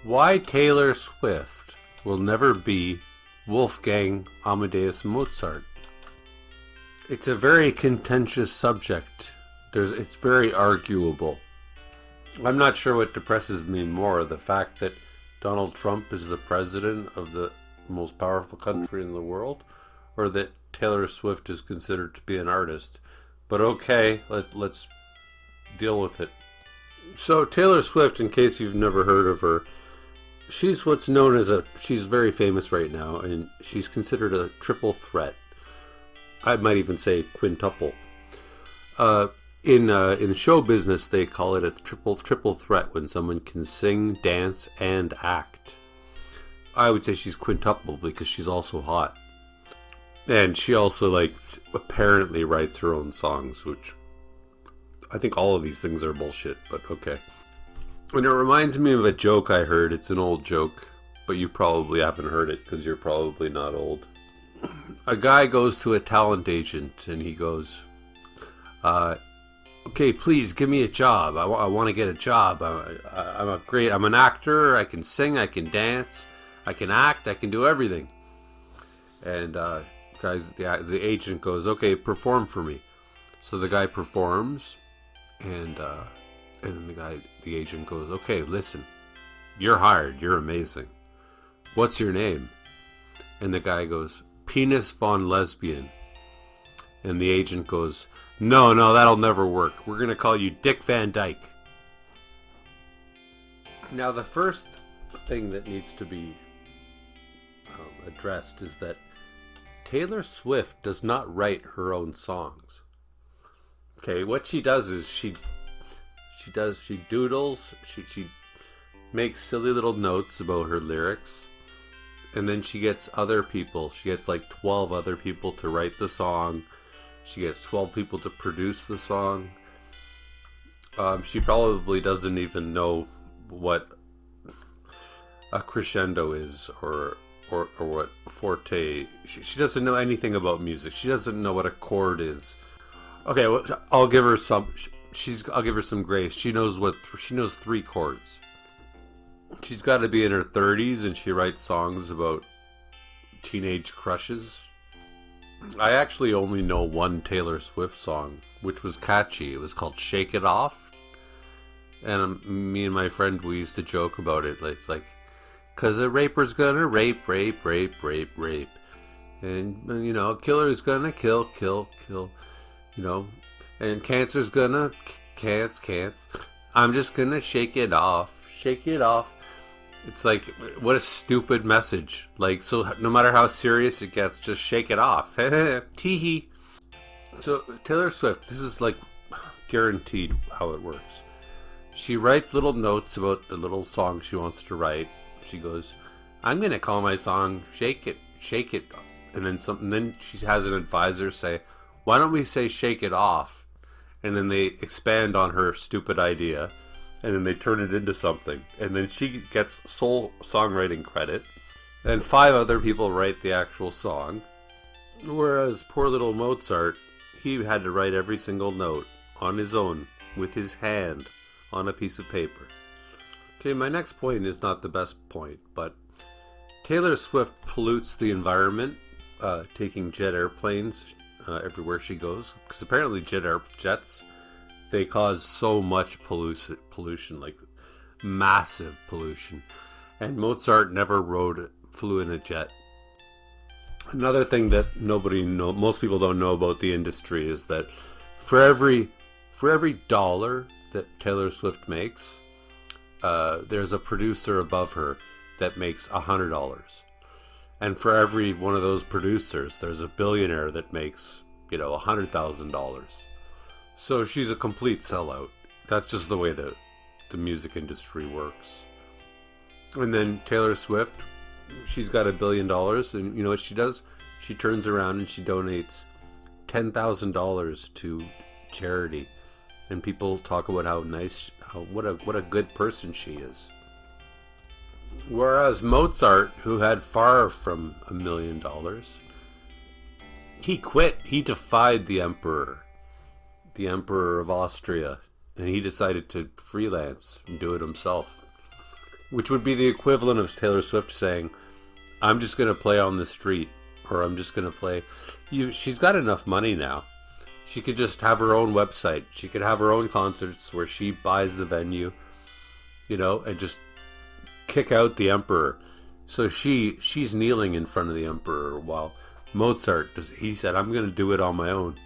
Why Taylor Swift will never be Wolfgang Amadeus Mozart. It's a very contentious subject. It's very arguable. I'm not sure what depresses me more, the fact that Donald Trump is the president of the most powerful country in the world, or that Taylor Swift is considered to be an artist. But okay, let's deal with it. So Taylor Swift, in case you've never heard of her, she's what's known as she's very famous right now, and she's considered a triple threat. I might even say quintuple. In show business, they call it a triple threat when someone can sing, dance, and act. I would say she's quintuple because she's also hot. And she also, apparently writes her own songs, which I think all of these things are bullshit, but okay. And it reminds me of a joke I heard. It's an old joke, but you probably haven't heard it because you're probably not old. A guy goes to a talent agent and he goes, okay, please give me a job. I want to get a job. I'm an actor. I can sing. I can dance. I can act. I can do everything. And the agent goes, okay, perform for me. So the guy performs, and the agent goes, okay, listen, you're hired. You're amazing. What's your name? And the guy goes, Penis Von Lesbian. And the agent goes, no, that'll never work. We're going to call you Dick Van Dyke. Now, the first thing that needs to be addressed is that Taylor Swift does not write her own songs. Okay, what she does is she doodles, she makes silly little notes about her lyrics, and then she gets other people. She gets 12 other people to write the song. She gets 12 people to produce the song. She probably doesn't even know what a crescendo is or what forte. She doesn't know anything about music. She doesn't know what a chord is. Okay, well, I'll give her some. I'll give her some grace. She knows 3 chords. She's got to be in her 30s, and she writes songs about teenage crushes. I actually only know one Taylor Swift song, which was catchy. It was called "Shake It Off," and me and my friend, we used to joke about it. It's like, 'cause a raper's gonna rape, and a killer's gonna kill, and cancer's gonna can't. I'm just gonna shake it off. It's like, what a stupid message. So no matter how serious it gets, just shake it off. Teehee. So Taylor Swift, this is guaranteed how it works. She writes little notes about the little song she wants to write. She goes, I'm going to call my song Shake It. And then she has an advisor say, why don't we say Shake It Off? And then they expand on her stupid idea. And then they turn it into something. And then she gets sole songwriting credit. And 5 other people write the actual song. Whereas poor little Mozart, he had to write every single note on his own with his hand on a piece of paper. Okay, my next point is not the best point, but Taylor Swift pollutes the environment, taking jet airplanes everywhere she goes. Because apparently jets, they cause so much pollution, massive pollution. And Mozart never flew in a jet. Another thing that most people don't know about the industry is that for every dollar that Taylor Swift makes, there's a producer above her that makes $100. And for every one of those producers, there's a billionaire that makes, $100,000. So she's a complete sellout. That's just the way the music industry works. And then Taylor Swift, she's got $1 billion, and you know what she does? She turns around and she donates $10,000 to charity, and people talk about what a good person she is. Whereas Mozart, who had far from $1 million, he quit. He defied the emperor of Austria, and he decided to freelance and do it himself. which would be the equivalent of Taylor Swift saying, I'm just going to play on the street, or I'm just going to play. She's got enough money now. She could just have her own website. She could have her own concerts where she buys the venue, and just kick out the emperor. So she's kneeling in front of the emperor, while Mozart, he said, I'm going to do it on my own.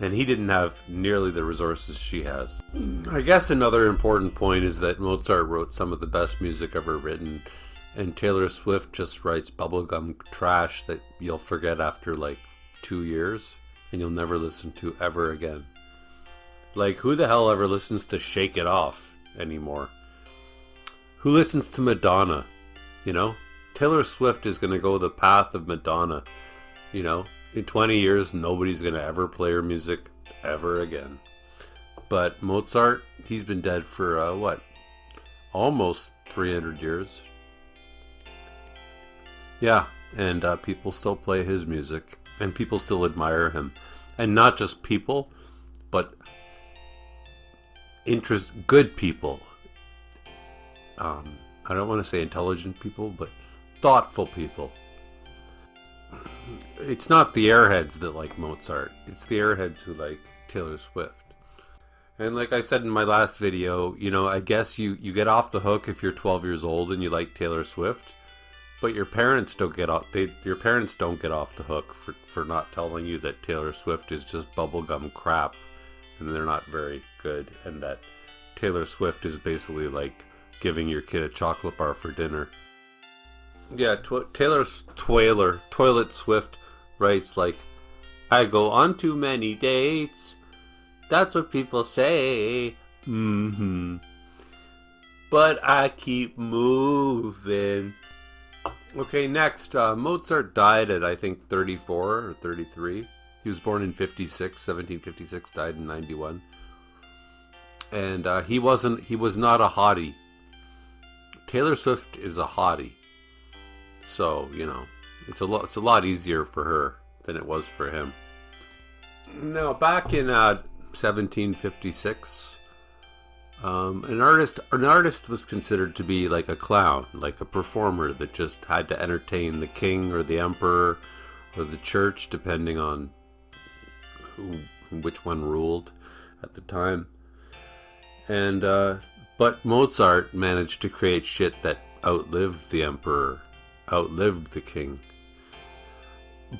And he didn't have nearly the resources she has. I guess another important point is that Mozart wrote some of the best music ever written, and Taylor Swift just writes bubblegum trash that you'll forget after like 2 years, and you'll never listen to ever again. Like, who the hell ever listens to Shake It Off anymore? Who listens to Madonna? Taylor Swift is going to go the path of Madonna. In 20 years, nobody's going to ever play her music ever again. But Mozart, he's been dead for, almost 300 years. Yeah, and people still play his music, and people still admire him. And not just people, but good people. I don't want to say intelligent people, but thoughtful people. It's not the airheads that like Mozart. It's the airheads who like Taylor Swift. And like I said in my last video, I guess you get off the hook if you're 12 years old and you like Taylor Swift, but your parents don't get off. Your parents don't get off the hook for not telling you that Taylor Swift is just bubblegum crap, and they're not very good, and that Taylor Swift is basically like giving your kid a chocolate bar for dinner. Yeah, Toilet Swift writes like, I go on too many dates. That's what people say. But I keep moving. Okay, next. Mozart died at, I think, 34 or 33. He was born in 1756, died in 91. And he was not a hottie. Taylor Swift is a hottie. So, it's a lot easier for her than it was for him. Now, back in 1756, an artist was considered to be like a clown, like a performer that just had to entertain the king or the emperor or the church, depending on which one ruled at the time. And but Mozart managed to create shit that outlived the emperor, outlived the king.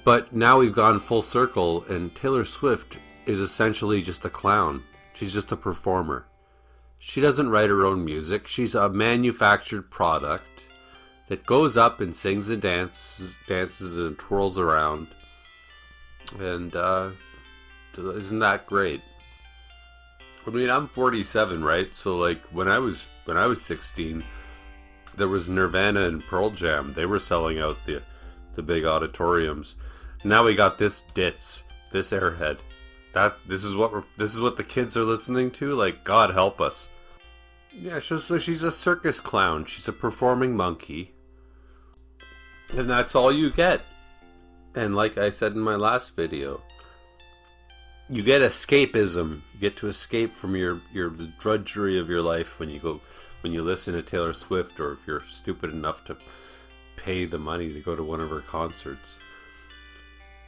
But now we've gone full circle, and Taylor Swift is essentially just a clown. She's just a performer. She doesn't write her own music. She's a manufactured product that goes up and sings and dances and twirls around. And isn't that great? I mean, I'm 47, right? So like when I was 16, there was Nirvana and Pearl Jam. They were selling out the big auditoriums. Now we got this ditz, this airhead. This is what the kids are listening to. Like, God help us. Yeah, so she's a circus clown. She's a performing monkey, and that's all you get. And like I said in my last video, you get escapism. You get to escape from the drudgery of your life when you listen to Taylor Swift, or if you're stupid enough to pay the money to go to one of her concerts.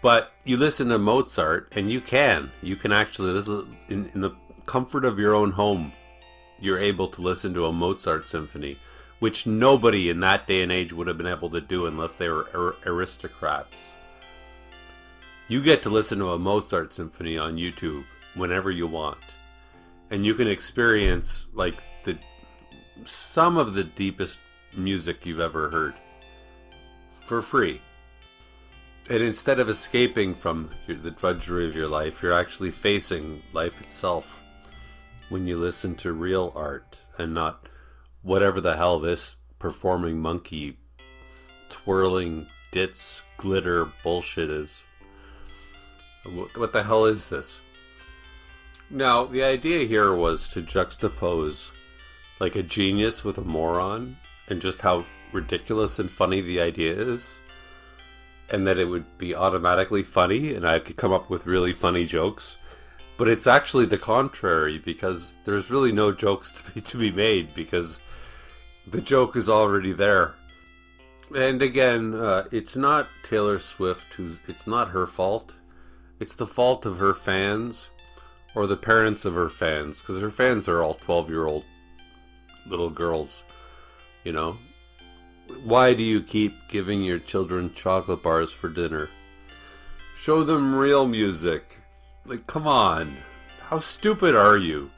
But you listen to Mozart, and you can actually listen in the comfort of your own home. You're able to listen to a Mozart symphony, which nobody in that day and age would have been able to do unless they were aristocrats. You get to listen to a Mozart symphony on YouTube whenever you want, and you can experience like some of the deepest music you've ever heard for free. And instead of escaping from the drudgery of your life, you're actually facing life itself when you listen to real art and not whatever the hell this performing monkey twirling ditz glitter bullshit is. What the hell is this? Now, the idea here was to juxtapose like a genius with a moron, and just how ridiculous and funny the idea is, and that it would be automatically funny and I could come up with really funny jokes. But it's actually the contrary, because there's really no jokes to be made, because The joke is already there. And again, it's not Taylor Swift it's not her fault. It's the fault of her fans or the parents of her fans, because her fans are all 12-year-old little girls, you know. Why do you keep giving your children chocolate bars for dinner? Show them real music. Like, come on. How stupid are you?